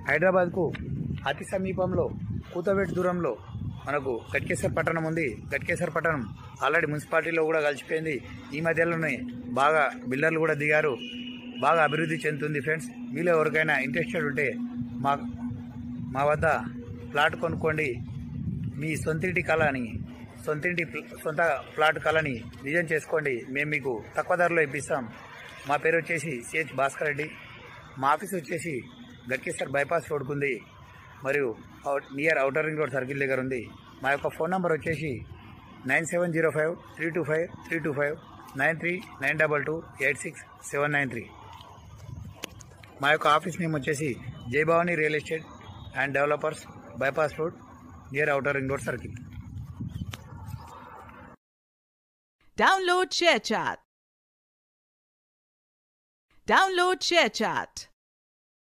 హైదరాబాద్కు అతి సమీపంలో కూతవేటు దూరంలో మనకు గట్కేసర్ పట్టణం ఉంది. గట్కేసర్ పట్టణం ఆల్రెడీ మున్సిపాలిటీలో కూడా కలిసిపోయింది. ఈ మధ్యలోనే బాగా బిల్డర్లు కూడా దిగారు. బాగా అభివృద్ధి చెందుతుంది ఫ్రెండ్స్. మీలో ఎవరికైనా ఇంట్రెస్టెడ్ ఉంటే మా వద్ద ప్లాట్ కొనుక్కోండి. మీ సొంత ప్లాట్ కళని నిజం చేసుకోండి. మేము మీకు తక్కువ ధరలో ఇప్పిస్తాం. మా పేరు వచ్చేసి సిహెచ్ భాస్కర్ రెడ్డి. మా ఆఫీస్ వచ్చేసి గట్కేసర్ బైపాస్ రోడ్కు ఉంది, మరియు near outer ring road circle దగ్గర ఉంది. మా యొక్క ఫోన్ నంబర్ వచ్చేసి 9705325325 9392286793. మా యొక్క ఆఫీస్ నేమ్ వచ్చేసి Jayabhavani real estate and developers, bypass road, near outer ring road circle. Download ShareChat.